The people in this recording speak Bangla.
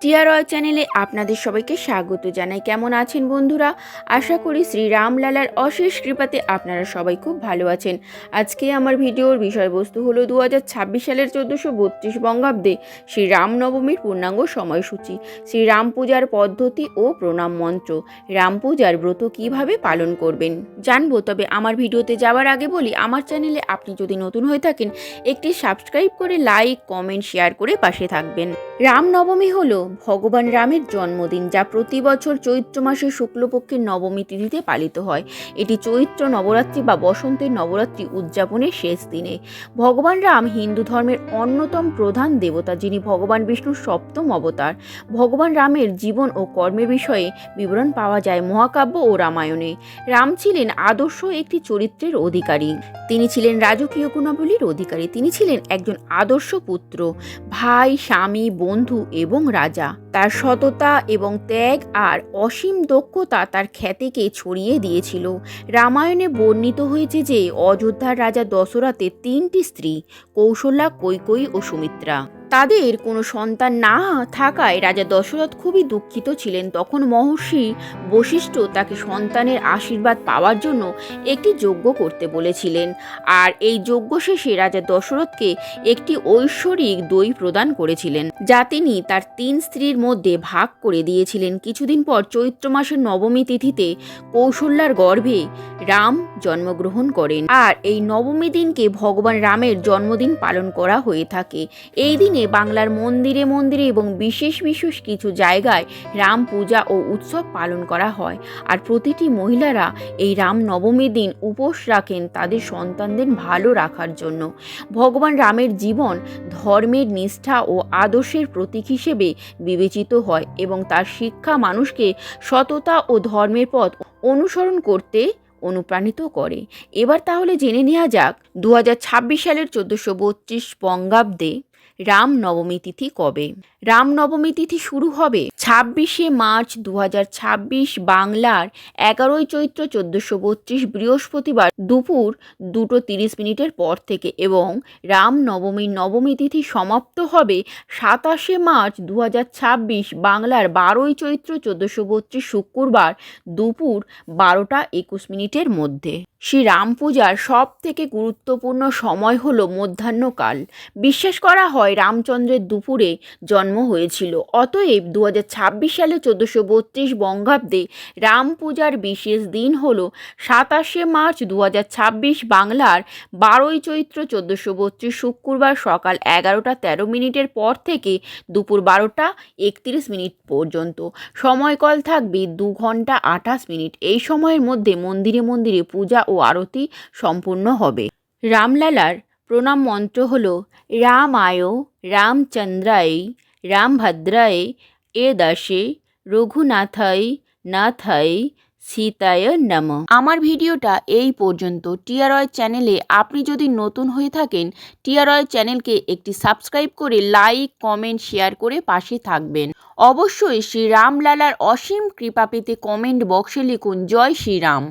টিয়া রয় চ্যানেলে আপনাদের সবাইকে স্বাগত জানাই। কেমন আছেন বন্ধুরা? আশা করি শ্রী রামলালার অশেষ কৃপাতে আপনারা সবাই খুব ভালো আছেন। আজকে আমার ভিডিওর বিষয়বস্তু হলো 2026 সালের 1432 বঙ্গাব্দে শ্রী রামনবমীর পূর্ণাঙ্গ সময়সূচি, শ্রী রাম পূজার পদ্ধতি ও প্রণাম মন্ত্র, রাম পূজার ব্রত কিভাবে পালন করবেন জানবো। তবে আমার ভিডিওতে যাওয়ার আগে বলি, আমার চ্যানেলে আপনি যদি নতুন হয়ে থাকেন একটি সাবস্ক্রাইব করে লাইক, কমেন্ট, শেয়ার করে পাশে থাকবেন। রামনবমী হলো ভগবান রামের জন্মদিন, যা প্রতি বছর চৈত্র মাসের শুক্লপক্ষের নবমী তিথিতে পালিত হয়। এটি চৈত্র নবরাত্রি বা বসন্তের নবরাত্রি উদযাপনের শেষ দিনে। ভগবান রাম হিন্দু ধর্মের অন্যতম প্রধান দেবতা, যিনি ভগবান বিষ্ণুর সপ্তম অবতার। ভগবান রামের জীবন ও কর্মের বিষয়ে বিবরণ পাওয়া যায় মহাকাব্য ও রামায়ণে। রাম ছিলেন আদর্শ একটি চরিত্রের অধিকারী। তিনি ছিলেন রাজকীয় গুণাবলীর অধিকারী। তিনি ছিলেন একজন আদর্শ পুত্র, ভাই, স্বামী, বন্ধু এবং রাজা। তার সততা এবং ত্যাগ আর অসীম দক্ষতা তার খ্যাতিকে ছড়িয়ে দিয়েছিল। রামায়ণে বর্ণিত হয়েছে যে অযোধ্যার রাজা দশরথের 3টি স্ত্রী, কৌশল্যা, কৈকেয়ী ও সুমিত্রা। তাদের কোনো সন্তান না থাকায় রাজা দশরথ খুবই দুঃখিত ছিলেন। তখন মহর্ষি বশিষ্ঠ তাকে সন্তানের আশীর্বাদ পাওয়ার জন্য একটি যজ্ঞ করতে বলেছিলেন। আর এই যজ্ঞ শেষে রাজা দশরথকে একটি ঐশ্বরিক দই প্রদান করেছিলেন, যা তিনি তার 3 স্ত্রীর মধ্যে ভাগ করে দিয়েছিলেন। কিছুদিন পর চৈত্র মাসের নবমী তিথিতে কৌশল্যার গর্ভে রাম জন্মগ্রহণ করেন। আর এই নবমী দিনকে ভগবান রামের জন্মদিন পালন করা হয়ে থাকে। এই দিনে বাংলার মন্দিরে মন্দিরে এবং বিশেষ বিশেষ কিছু জায়গায় রাম পূজা ও উৎসব পালন করা হয়। আর প্রতিটি মহিলারা এই রাম নবমীর দিন উপোস রাখেন তাদের সন্তানদের ভালো রাখার জন্য। ভগবান রামের জীবন ধর্মের নিষ্ঠা ও আদর্শের প্রতীক হিসেবে বিবেচিত হয় এবং তার শিক্ষা মানুষকে সততা ও ধর্মের পথ অনুসরণ করতে অনুপ্রাণিত করে। এবার তাহলে জেনে নেওয়া যাক 2026 সালের 1432 বঙ্গাব্দে রাম নবমী তিথি কবে। রাম নবমী তিথি শুরু হবে 26শে মার্চ 2026 বাংলার 11ই চৈত্র 1432 বৃহস্পতিবার দুপুর 2:30 পর থেকে এবং রাম নবমীর নবমী তিথি সমাপ্ত হবে 27শে মার্চ 2026 বাংলার 12ই চৈত্র 1432 শুক্রবার দুপুর 12:21 মধ্যে। শ্রী রাম পূজার সব থেকে গুরুত্বপূর্ণ সময় হলো মধ্যাহ্নকাল। বিশ্বাস করা হয় রামচন্দ্রের দুপুরে জন্ম হয়েছিল। অতএব 2026 সালে 1432 বঙ্গাব্দে রাম পূজার বিশেষ দিন হল 27শে মার্চ 2026 বাংলার 12ই চৈত্র 1432 শুক্রবার সকাল 11:13 পর থেকে দুপুর 12:31 পর্যন্ত। সময়কাল থাকবে 2 ঘন্টা 28 মিনিট। এই সময়ের মধ্যে মন্দিরে মন্দিরে পূজা ও আরতি সম্পূর্ণ হবে। রামলালার প্রণাম মন্ত্র হল রামায় রামচন্দ্রায় রামভদ্রায় এ দাসে রঘুনাথায় নাথায় সীতায় নমঃ। আমার ভিডিওটা এই পর্যন্ত। টিয়া রয় চ্যানেলে আপনি যদি নতুন হয়ে থাকেন, টিয়া রয় চ্যানেলকে একটি সাবস্ক্রাইব করে লাইক, কমেন্ট, শেয়ার করে পাশে থাকবেন। অবশ্যই শ্রী রামলালার অসীম কৃপা পেতে কমেন্ট বক্সে লিখুন জয় শ্রীরাম।